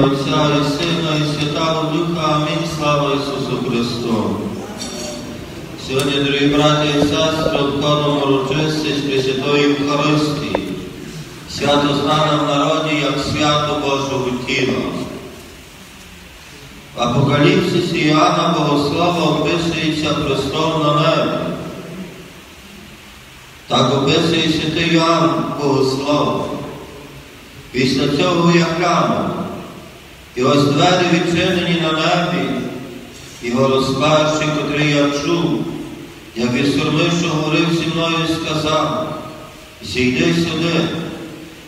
Отця і Сина і Святого Духа. Амінь. Слава Ісусу Христу. Сьогодні, дорогі браті і сестри, обходимо урочистість Пресвятої Євхаристії. Свято знане в народі як свято Божого тіла. В Апокаліпсисі Іоанна Богослова описується престол на небі. Так описує святий Іоанн Богослов. Після цього я глянув, і ось двері відчинені на небі, і голос перший, котрий я чув, як із сурми, що говорив зі мною, сказав: «Зійди сюди,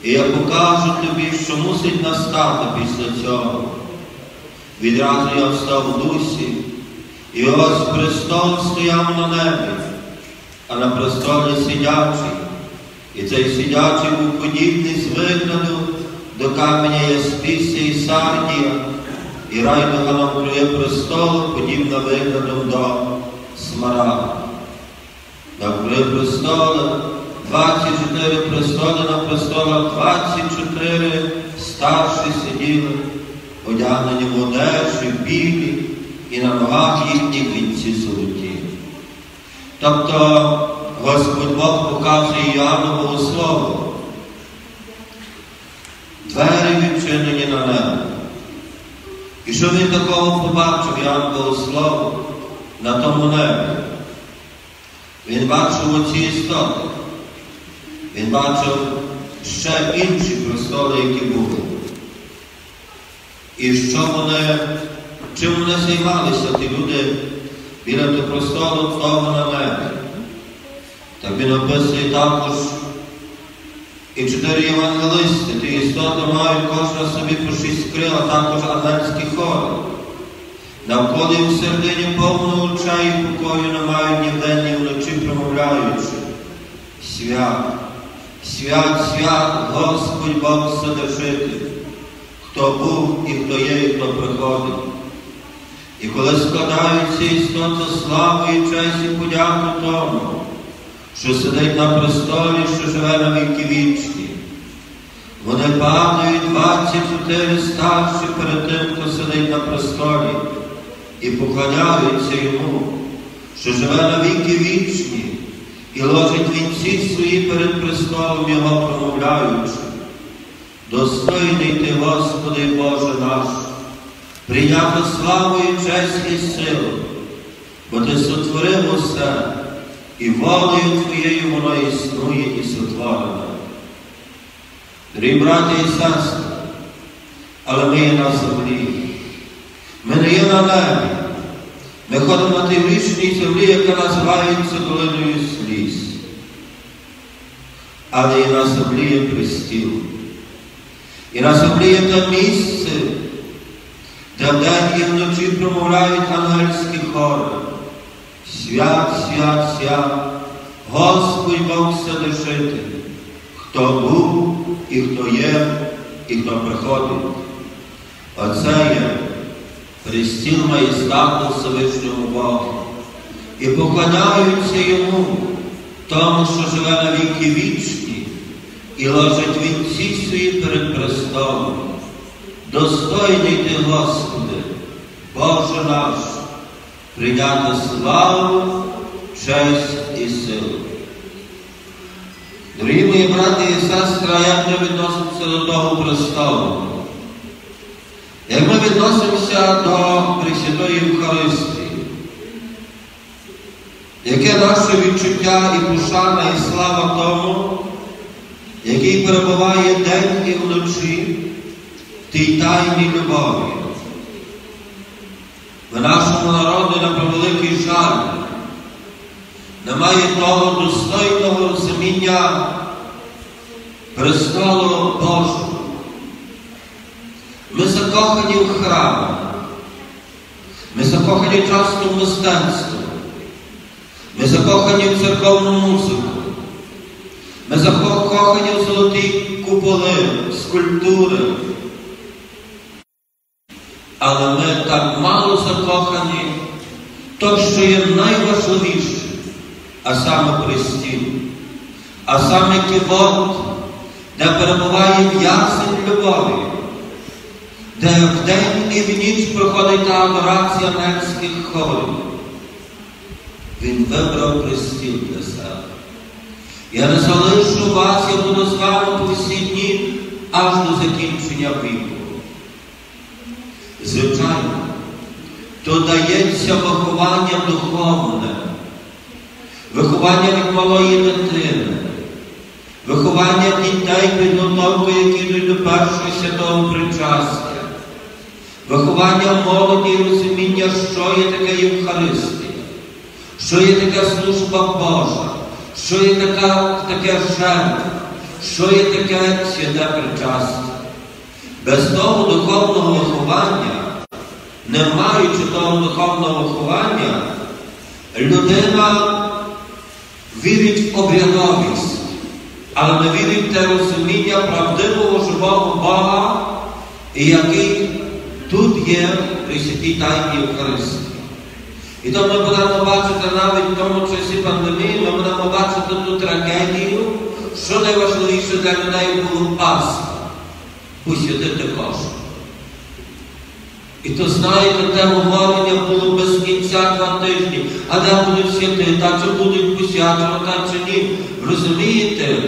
і я покажу тобі, що мусить настати після цього». Відразу я встав у дусі, і ось престол стояв на небі, а на престолі сидячий. І цей сидячий був подібний з вигляду до каменя яспісся і сардія, і райдуга навкруги престолу, подібна виглядом до смарагду. Навкруги престола 24 престоли, на престолах 24 старші сиділи, одягнені в одежі, білі, і на ногах їхніх вінці золоті. Тобто Господь Бог показує Іоанну Богослову. Двері відчинені на небо. І що він такого побачив, Іоанн Богослов, на тому небі? Він бачив оці істоти. Він бачив ще інші престоли, які були. І чим вони займалися, ті люди біля того престолу того на небі. Так він описує також і 4 євангелисти. Ті істоти мають кожна собі по 6 крил, а також ангельські хори. Навколо і всередині повно очей і покою не мають ні вдень, ні вночі, промовляючи: «Свят, свят, свят, Господь Бог Вседержитель, хто був і хто є, і хто приходить». І коли складають ці істоти славу і честь і подяку тому, що сидить на престолі, що живе на віки вічні, вони падають 24 старші перед тим, хто сидить на престолі, і поклоняються йому, що живе на віки вічні, і ложать вінці свої перед престолом його, промовляючи: «Достойний ти, Господи Боже наш, прийняти славу і честь і силу, бо ти сотворив усе, і волею Твоєю воно існує і сотворене». Дорогі браті і сестри, але ми є на землі. Ми не є на небі. Ми ходимо на тій вічній землі, яка називається долиною сліз. Але і на землі є престіл. І на землі є те місце, де вдень і вночі промовляють ангельські хори: «Свят, свят, свят, Господь Бог Вседержитель, хто був і хто є, і хто приходить». Оце є престіл маєстату Всевишнього Бога. І поклоняються йому, тому, що живе на віки вічні, і ложить вінці свої перед престолом. Достойний ти, Господи, Боже наш, прийняти славу, честь і силу. Дорогі мої брати і сестри, як ми відносимося до того престолу? Як ми відносимося до Пресвятої Євхаристії? Яке наше відчуття і пошана, і слава тому, який перебуває день і вночі в тій тайній любові? В нашому народі, на превеликий жаль, немає того достойного розуміння престолу Божого. Ми закохані в храмах, ми закохані часто в мистецтво, ми закохані в церковну музику, ми закохані в золоті куполи, скульптури. Але ми так мало закохані в те, що є найважливіше, а саме престіл, а саме кивот, де перебуває в'язень любові, де вдень і в ніч проходить та адорація ангельських хорів. Він вибрав престіл для себе. Я не залишу вас, я буду з вами по всі дні, аж до закінчення віку. Звичайно, то дається виховання духовне, виховання від малої дитини, виховання дітей, підготовки, які йдуть до першого святого причастя, виховання молоді і розуміння, що є таке Євхаристія, що є така служба Божа, що є таке жертва, що є таке святе причастя. Без того духовного виховання, не маючи того духовного виховання, людина вірить в обрядовість, але не вірить в те розуміння правдивого живого Бога, який тут є при святій тайні Євхаристії. І то ми будемо бачити навіть в тому часі пандемії, ми будемо бачити ту трагедію, що найважливіше для людей було Пасха – посвятити кошик. І то, знаєте, те говорення було без кінця 2 тижні. А де будуть святи, та чи будуть посвячувати, та чи ні. Розумієте?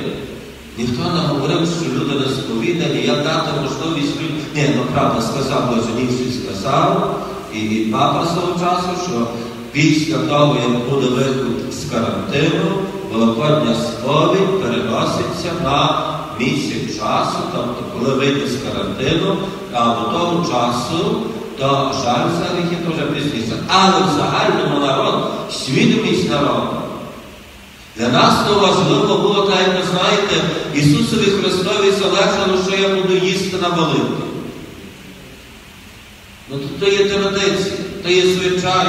Ніхто не говорив, що люди не сповідані, як дати можливість людям. Ні, ну правда, сказав Блаженніший, сказав, і папа свого часу, що після того, як буде вихід з карантину, Великодня сповідь переноситься на місяць часу, тобто коли вийде з карантину, а до того часу, то жаль за гріхи дуже пізніше. Але в загальному народу, свідомість народу. Для нас то важливо було, так як ви знаєте, Ісусові Христові залежало, що я буду їсти на Великдень. Ну то є традиція, то є звичай.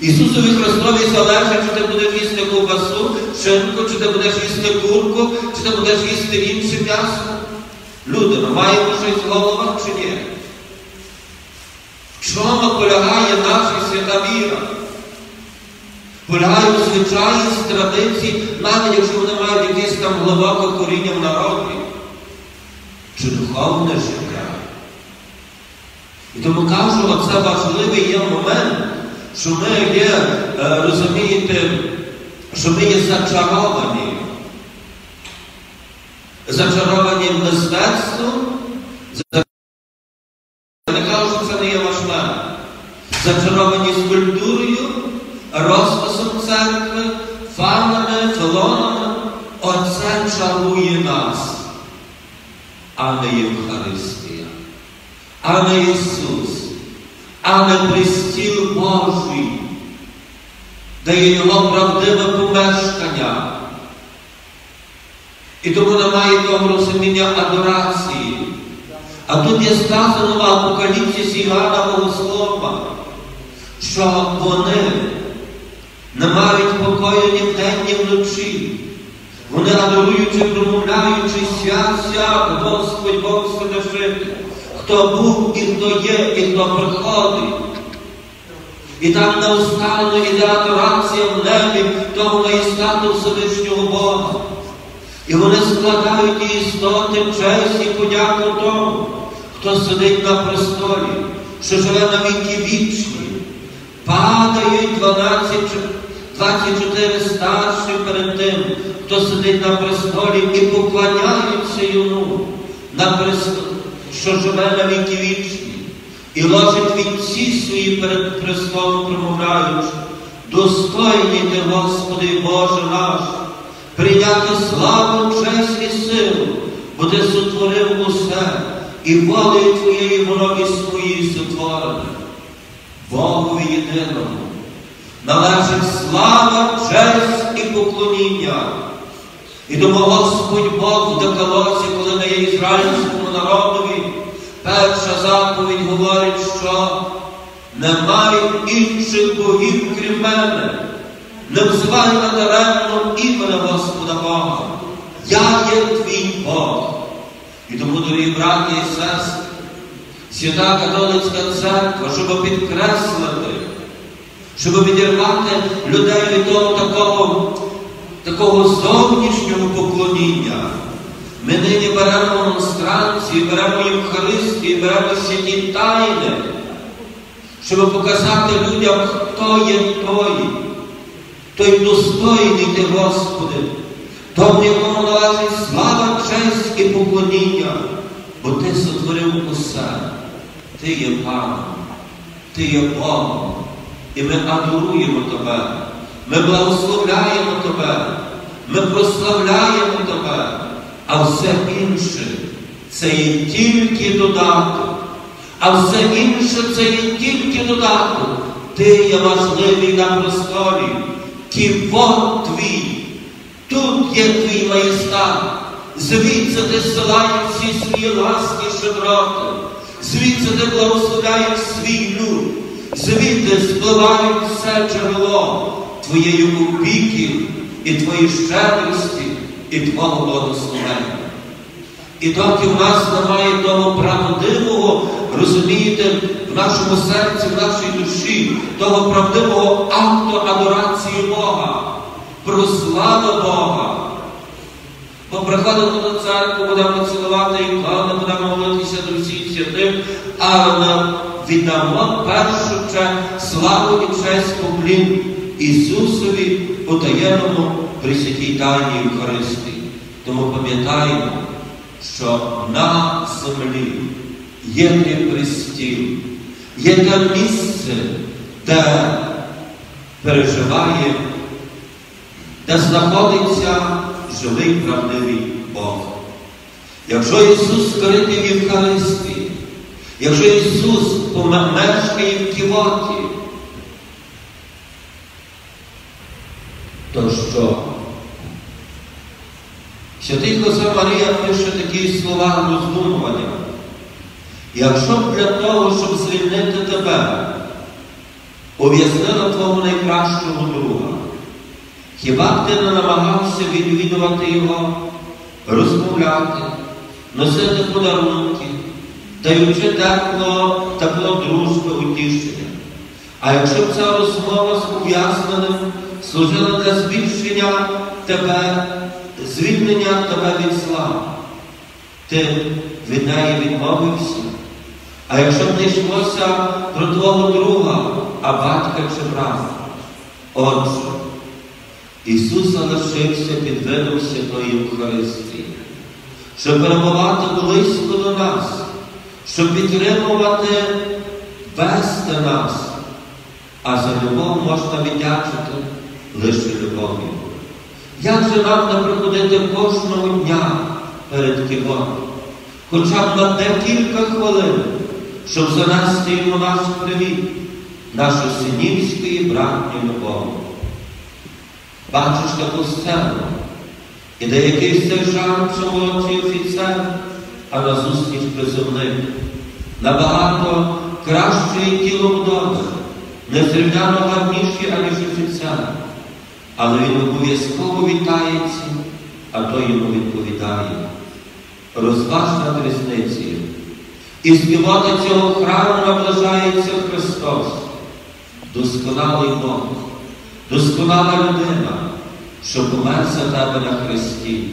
Ісусові Христові залежить, чи ти будеш їсти ковбасу, шинку, чи ти будеш їсти курку, чи ти будеш їсти інше м'ясо. Люди, ми маємо щось в головах чи ні? В чому полягає наша свята віра? Полягає у звичайність традицій, навіть якщо вони мають якесь там глибоке коріння в народі. Чи духовне життя? І тому кажу, оце важливий є момент, що ми є, розумієте, що ми є зачаровані. Зачаровані мистецтвом, не кажу, що це не є важливо. Зачаровані з культурою, розписом церкви, фанами, філонами. Оце чарує нас, а не Євхаристія, а не Ісус, а не престіл Божий, де є Його правдиве помешкання. І тому немає того розуміння адорації. А тут є сказано в Апокаліпсисі Івана Богослова, що вони не мають покою ні вдень, ні вночі. Вони адоруючи, промовляючи свят, Господь Бог Вседержитель, хто був і хто є, і хто приходить. І там неустанно іде адорація в небі того маєстату Всевишнього Бога. І вони складають і істоти, честь і подяку тому, хто сидить на престолі, що живе на віки вічні. Падають 24 старші перед тим, хто сидить на престолі, і поклоняються йому, що живе на віки вічні. І ложать вінці свої перед престолом, промовляючи: достойний ти, Господи Боже наш, прийняти славу, честь і силу, бо ти сотворив усе, і волею Твоєю воно існує сотворене. Богові єдиному належить слава, честь і поклоніння. І тому Господь Бог в Декалозі, коли дає ізраїльському народові, перша заповідь говорить, що немає інших богів, крім мене. Не взивай надаремно ім'я Господа Бога. Я є твій Бог. І тому, дорогі браті і сестри, Свята Католицька Церква, щоб підкреслити, щоб відірвати людей від того такого зовнішнього поклоніння, Ми нині беремо монстранції, беремо Євхаристію, беремо святі тайни, щоб показати людям, хто є той достойний Ти, Господи, тому, якому належить слава, честь і поклоніння, бо Ти сотворив усе. Ти є Паном, Ти є Богом, і ми адоруємо Тебе, ми благословляємо Тебе, ми прославляємо Тебе, а все інше – це є тільки додаток. А все інше – це є тільки додаток. Ти є важливий на престолі, ківот Твій, тут є Твій маєстат, звідси Ти зсилаєш всі свої ласки і щедроти, звідси Ти благословляєш свій люд, звідти спливає все джерело Твоєї опіки і Твоєї щедрості і Твого благословення. І доки в нас немає того правдивого, розумієте, в нашому серці, в нашій душі, того правдивого акту адорації Бога, прослави Бога. Бо приходимо до церкви, будемо цілувати ікони, будемо молитися до всіх святих, але віддамо першу славу і честь поклін Ісусові у таємному Пресвятій Тайні Євхаристії. Тому пам'ятаємо, що на землі є той престіл, є те місце, де переживає, де знаходиться живий, правдивий Бог. Якщо Ісус скритий в Євхаристії, якщо Ісус мешкає в ківоті, то що? Святий Хосе Марія пише такі слова роздумування. Якщо б для того, щоб звільнити тебе, ув'язнила твого найкращого друга, хіба б ти не намагався відвідувати його, розмовляти, носити подарунки, даючи тепло дружби, утішення? А якщо б ця розмова з ув'язненим служила для збільшення тебе, звільнення тебе від зла, ти від неї відмовився? А якщо б не йшлося про твого друга, а батька чи брата? Отже, Ісус залишився під видом Святої Євхаристії, щоб перебувати близько до нас, щоб підтримувати, вести нас. А за любов можна віддячити лише любов'ю. Як же нам не приходити кожного дня перед ківотом, хоча б на декілька хвилин, щоб занести йому наш привіт, нашу синівську і братню любов? Бачиш таку сцену, іде якийсь сержант чи молодший офіцер, а назустріч призовник, набагато кращої тілобудови, незрівняно гарніші, аніж офіцер. Але він обов'язково вітається, а той йому відповідає. Розваж над різницею. І з ківота цього храму наближається Христос, досконалий Бог, досконала людина, що помер за тебе на хресті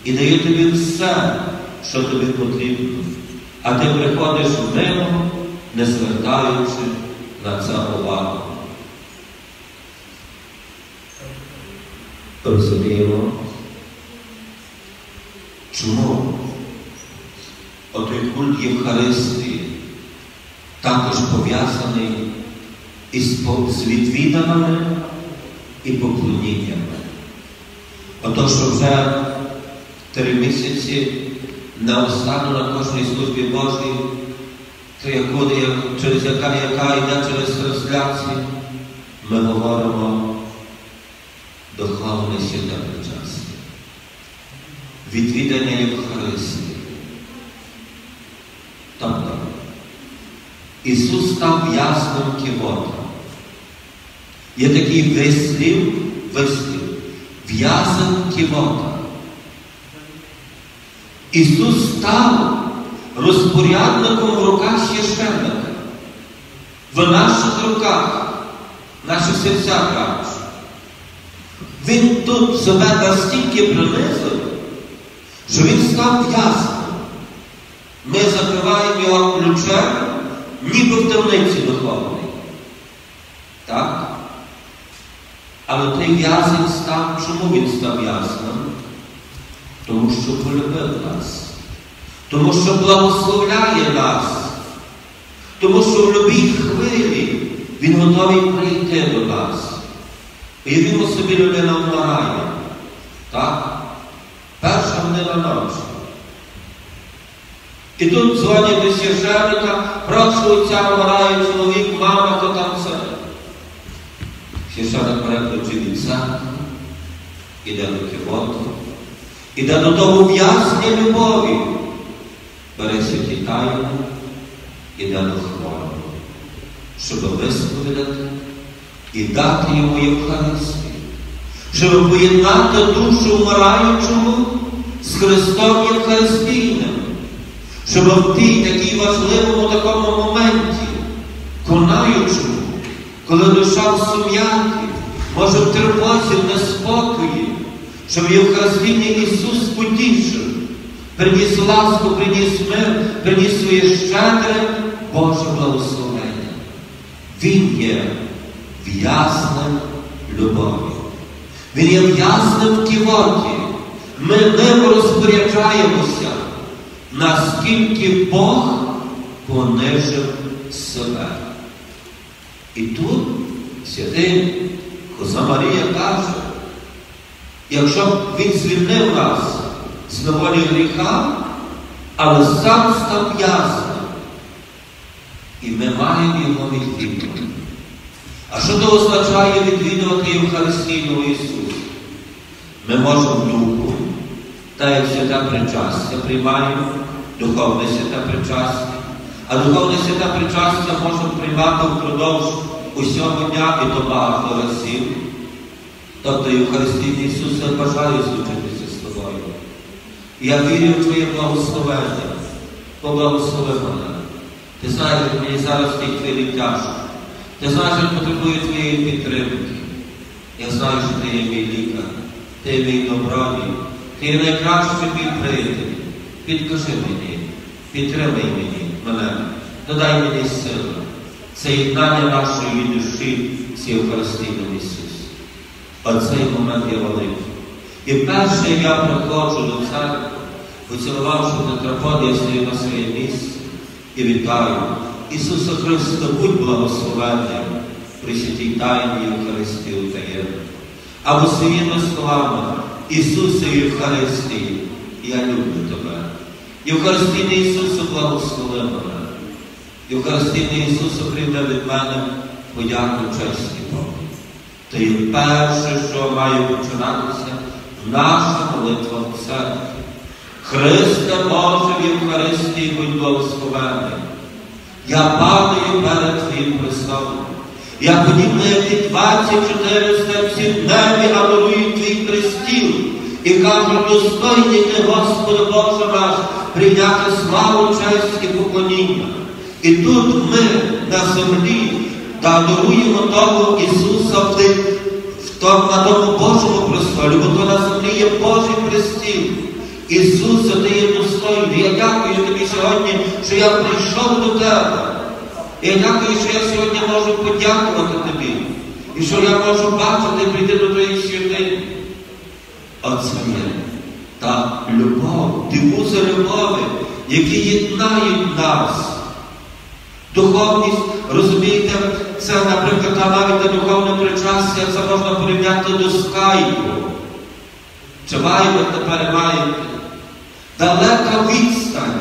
і дає тобі все, що тобі потрібно. А ти приходиш мимо, не звертаючи на це увагу. Розуміємо, чому отой культ Євхаристії також пов'язаний з відвіданими і поклоніннями. Ото, що вже 3 місяці неостанно на кожній службі Божій, то яка йде через трансляцію, ми говоримо духовне святе причастя, відвідання Євхаристії. Тобто, Ісус став в'язнем ківота. Є такий вислів, в'язень ківота. Ісус став розпорядником в руках священника. В наших руках, наші серця кажуть. Він тут себе настільки принизив, що він став ясним. Ми закриваємо його ключем, ніби в темниці духовній. Так? Але той в'язень став, чому він став ясним? Тому що полюбив нас. Тому що благословляє нас. Тому що в любій хвилі він готовий прийти до нас. Уявімо собі, людина вмирає. Так? Перша година ночі. І тут дзвонять до священника, прошу, отця вмирає чоловік, мама, то там все. Священник бере ключі від церкви, іде до кивоту, іде до того в'язня любові, бере святі тайни, іде до хворого, щоб висповідати і дати йому Євхаристію, щоб поєднати душу вмираючому з Христом Євхаристійним, щоб в тій такій важливому такому моменті, конаючому, коли душа в сум'яті, може в тривозі, в неспокої, щоб Євхаристійний Ісус потішив, приніс ласку, приніс мир, приніс своє щедре Боже благословення. Він є в'язнем любові. Він є в'язнем в кивоті. Ми ним розпоряджаємося, наскільки Бог понижив себе. І тут святий Хоза Марія каже, якщо б він звільнив нас з неволі гріха, але сам став в'язнем, і ми маємо його відвідувати. А що то означає відвідувати Євхаристійного Ісуса? Ми можемо в духу, та як святе причастя приймаємо, духовне святе причастя, а духовне святе причастя можемо приймати впродовж усього дня і то багато разів. Тобто Євхаристійний Ісус бажає злучитися з тобою. Я вірю в Твоє благословення. Поблагослови мене. Ти знаєш, як мені зараз в тій хвилі тяжко. Ти знаєш, як потребую Твоєї підтримки. Я знаю, що Ти є мій лікар. Ти є мій добродій. Ти є найкращий мій приятель. Підкажи мені, підтримай мене, додай мені сили. Це єднання нашої душі з Євхаристійним Ісусом. Оцей момент є великий. І перше, як я приходжу до церкви, поцілувавши на траподі, я стою на своє місце і вітаю Ісуса Христа, будь благословенним при святій тайні Євхаристії таємній. Або своїми словами, Ісусе Євхаристії, я люблю Тебе. Євхаристійний Ісусе, благослови мене. Євхаристійний Ісусе, прийде від мене подяку, честь і Богу. Це є перше, що має починатися наша молитва в церкві. Христе Боже в Євхаристії, будь благословений. Я падаю перед Твоїм престолом. Я подібно, як ті 24 степці в небі адорую Твій престіл і кажу, достойний Ти, Господи Боже наш, прийняти славу, честь і поклоніння. І тут ми на землі адоруємо того Ісуса на тому Божому престолі, бо то на землі є Божий престіл. Ісусе, Ти є достойний. Я дякую Тобі сьогодні, що я прийшов до Тебе. Я дякую, що я сьогодні можу подякувати Тобі. І що я можу бачити, прийти до Твоєї святині. Оце є та любов, ті вузи любові, які єднають нас. Духовність, розумієте, це, наприклад, навіть на духовне причастя, це можна порівняти до скайпу. Чи вайбер тепер маєте? Далека відстань.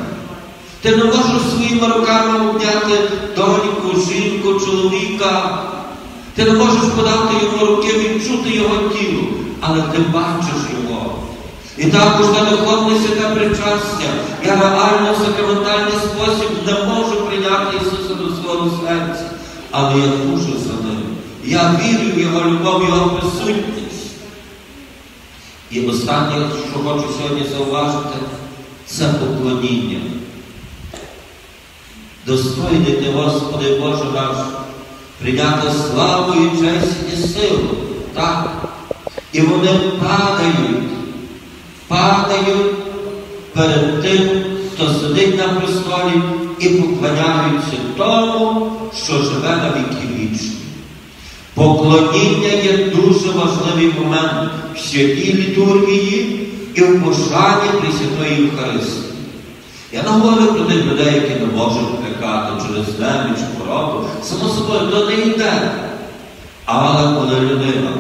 Ти не можеш своїми руками обняти доньку, жінку, чоловіка. Ти не можеш подати йому руки, відчути його тіло, але ти бачиш його. І також на духовне святе причастя я реально в сакраментальний спосіб не можу прийняти Ісуса до свого серця, але я душу за ним. Я вірю в Його любов, в Його присутність. І останнє, що хочу сьогодні зауважити, це поклоніння. Достойний Ти, Господи Боже наш, прийняти славу і честь і силу. Так? І вони падають перед тим, хто сидить на престолі, і поклоняються тому, що живе на віки вічні. Поклоніння є дуже важливий момент в святій літургії і в пошані Пресвятої Євхаристії. Я не говорю про тих людей, які не можуть кликати через неміч, хворобу. Само собою, то не йде. Але коли людина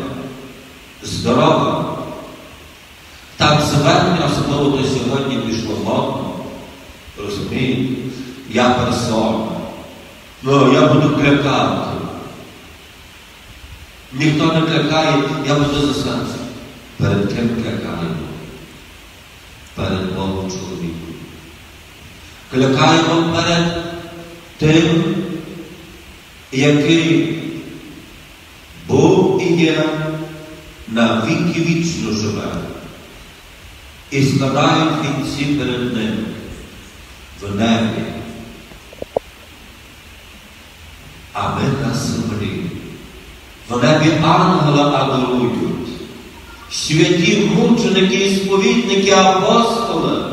здорова, так звернення, особливо до сьогодні пішло модно, розумієте, я персона, я буду кликати. Ніхто не кликає, я буду за серце. Перед ким кликаємо? Перед Богом чоловіком. Кликаємо перед тим, який був і є, на віки вічно живе. І складають вінці перед ним в небі. А ми на землі. В небі ангела адорують. Святі мученики і сповідники, апостоли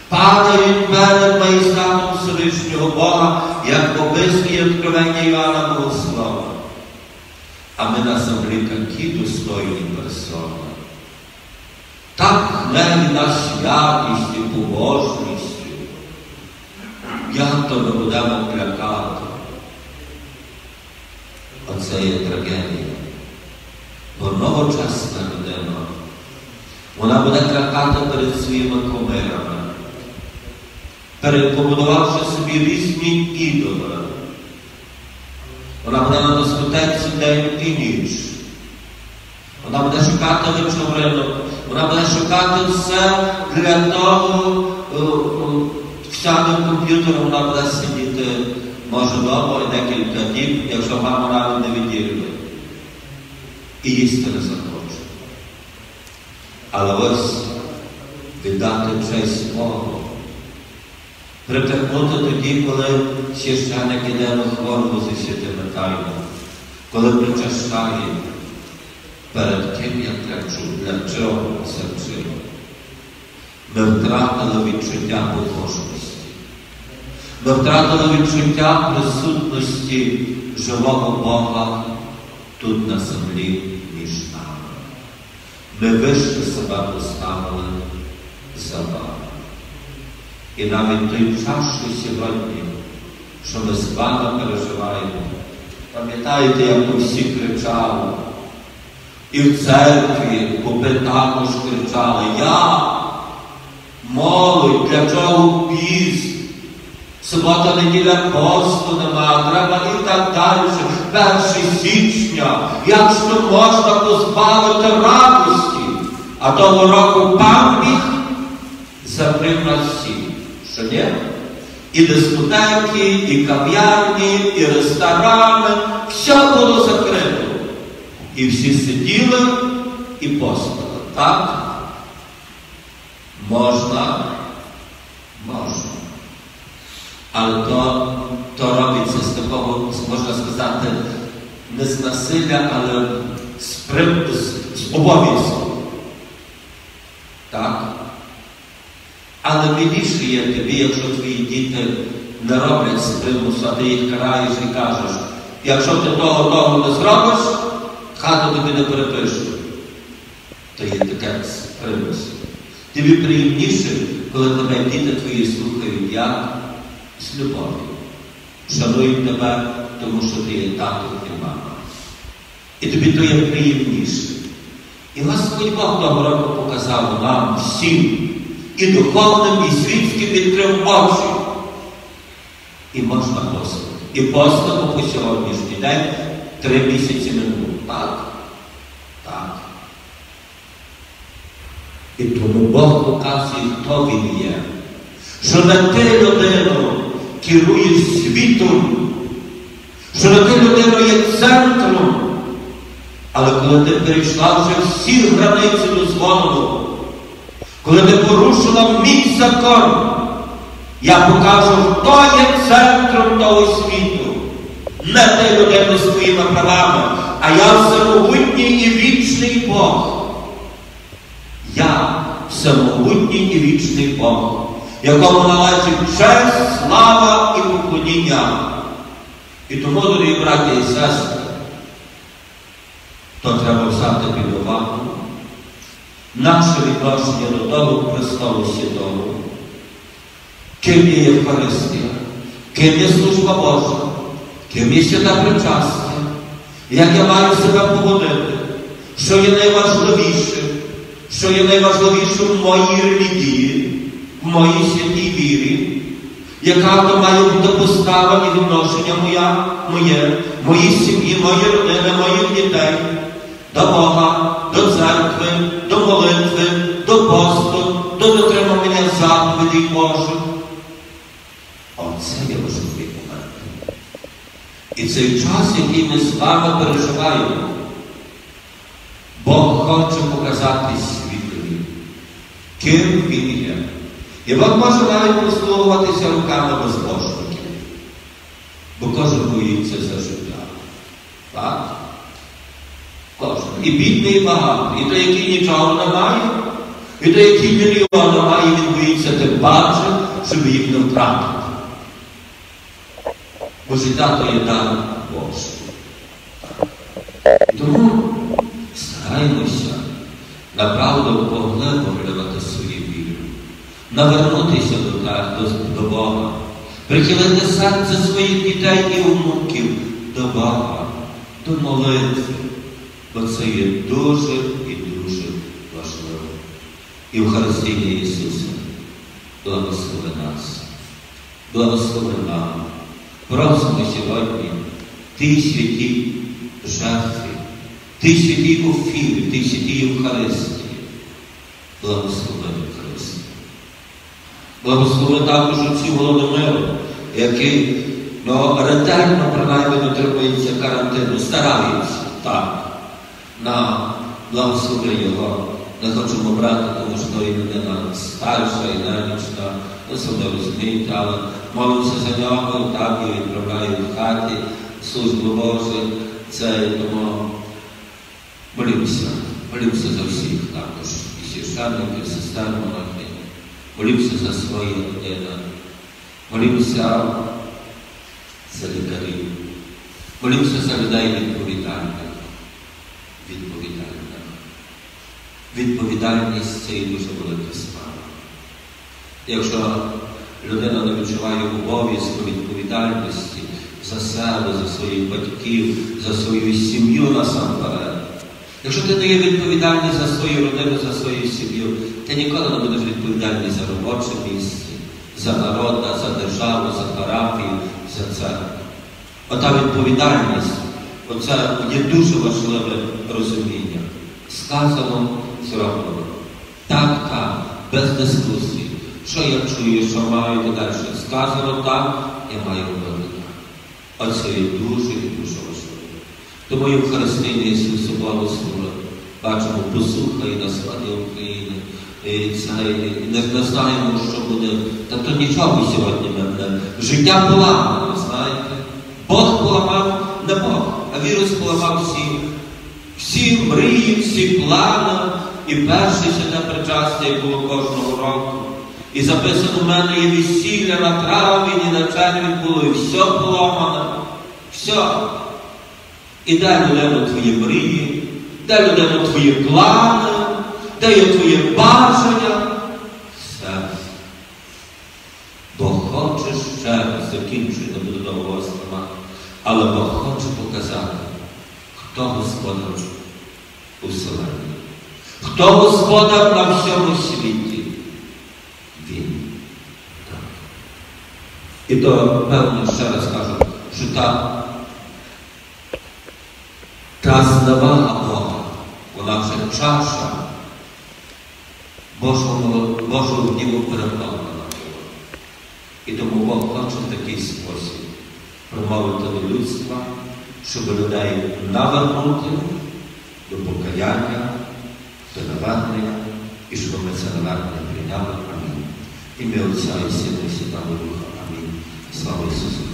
падають перед маєстатом Всевишнього Бога, як описує откровення Іоанна Богослова. А ми на землі такі достойні персони. Так хлебі нас святістю, побожністю. Як то ми будемо клякати? Оце є трагедія. Бо новочасна людина, вона буде клякати перед своїми кумирами, побудувавши собі різні ідоли. Вона буде на дискотеці день і ніч. Вона буде шукати вечоринок. Вона буде шукати все для того, всяким комп'ютером вона буде сидіти, може вдома і декілька днів, якщо мама рано не відділює. І їсти не захоче. Але ось віддати честь Богу. Притерпнути тоді, коли священик іде на хворобу зі святими тайнами, коли причащає, перед ким я клячу, для чого це вчиню. Ми втратили відчуття побожності. Ми втратили відчуття присутності живого Бога тут на землі між нами. Ми вище себе поставили за вами. І навіть той час, що сьогодні, що ми з вами переживаємо, пам'ятаєте, як ми всі кричали? І в церкві попи також кричали: я, молодь, для чого піст? Субота, неділя, посту нема, треба і так далі. 1 січня, як ж то можна позбавити радості? А того року пан Біг закрив нас всіх. Що ні? І дискотеки, і кав'ярні, і ресторани, все було закрито. І всі сиділи і постили. Так? Можна. Але то робиться з такого, можна сказати, не з насилля, але з обов'язку. Так? Але більше є тобі, якщо твої діти не роблять з примусу, а ти їх караєш і кажеш: якщо ти того не зробиш, хату тобі не перепишу. То є таке з примусу. Тобі приємніше, коли тебе діти твої слухають як? З любов'ю. Шанують тебе, тому що ти є тато і мама. І тобі то є приємніше. І Господь Бог того року показав нам всім, і духовним, і світським відкрив очі. І можна постити. І постимо по сьогоднішній день 3 місяці минуло. Так? Так. І тому Бог показує, хто Він є. Що не ти, людину, керуєш світом, що не ти, людину, є центром. Але коли ти перейшла вже всі границі дозволеного, коли ти порушила мій закон, я покажу, хто є центром того світу. Не ти, людина, з твоїми правами, а я всемогутній і вічний Бог. Я всемогутній і вічний Бог, якому належить честь, слава і поклоніння. І тому, дорогі браті і сестри, то треба взяти під увагу наше відношення до того престолу святого. Ким є Євхаристія, ким є служба Божа, ким є святе причастя, як я маю себе поводити, що є найважливіше, що є найважливіше в моїй релігії, в моїй святій вірі, яка то має бути постава і відношення моїй сім'ї, моєї родини, моїх дітей, до Бога, до церкви, до молитви, до посту, до дотримання заповідей Божих. Оце є важливий момент. І цей час, який ми з вами переживаємо, Бог хоче показати світові, ким Він є. І Бог може навіть послугуватися руками безбожників, бо кожен боїться за життя. Так? Кожен. І бідний, і багатий. І той, який нічого не має, і той, який мільйона має, він боїться тим паче, щоб їх не втратити. Бо життя то є дар Божий. Тому стараємося направду поглиблювати свою віру, навернутися до Бога, прихилити серце своїх дітей і внуків до Бога, до молитви, бо це є дуже і дуже важливо. І в Євхаристії Ісуса благослови нас, благослови нам. Просимо сьогодні Ті святі жертви, Ті святі офіри, Ті святі Євхаристії. Благослови Христа. Благослови також отцю Володимиру, який ретельно, принаймні, дотримується карантину, старається так. Благослови його. Не хочемо брати, тому що і людина старша і немічна, не себе розуміють, але молимося за нього, так, і відправляю в хаті службу Божу. Це тому молимося за всіх також, і священників, і сестер монахів. Молимося за свої родини. Молимося за лікарів. Молимося за людей відповідальних. Відповідальність – це і дуже велика справа. Якщо людина не відчуває обов'язку відповідальності за себе, за своїх батьків, за свою сім'ю насамперед, якщо ти не є відповідальний за свою родину, за свою сім'ю, ти ніколи не будеш відповідальний за робоче місце, за народ, за державу, за парафію, за церкву. Ота відповідальність, оце є дуже важливе розуміння. Сказано, зроблено. Так, без дискусії. Що я чую, що маю і далі. Сказано так, я маю робити так. Оце є дуже і дуже важливо. Тому Євхаристійне Ісусу благослови. Бачимо, посуха і на сході України. Не знаємо, що буде. Тобто нічого сьогодні не. Життя поламане, знаєте. Бог поламав не Бог, а вірус поламав всі мрії, всі плани. І перше святе причастя, як було кожного року. І записано, в мене є весілля на травні, на червні було, і все поламане. Все. І де людину твої мрії, де людину твої плани, де є твоє бажання. Все. Бог хоче ще раз, закінчую, не буду довго вас тримати, але Бог хоче показати, хто Господар у вселенні. Хто Господар на всьому світі? Він. Так. І то, певно, ще раз кажу, що та зневага Бога, вона вже чаша Божого гніву переповнена. І тому Бог хоче в такий спосіб промовити до людства, щоб людей навернути до покаяння, до навернення, і щоб ми це навернення прийняли. Амінь. Ім'я Отця і Сина і Святого Духа. Амінь. Слава Ісусу!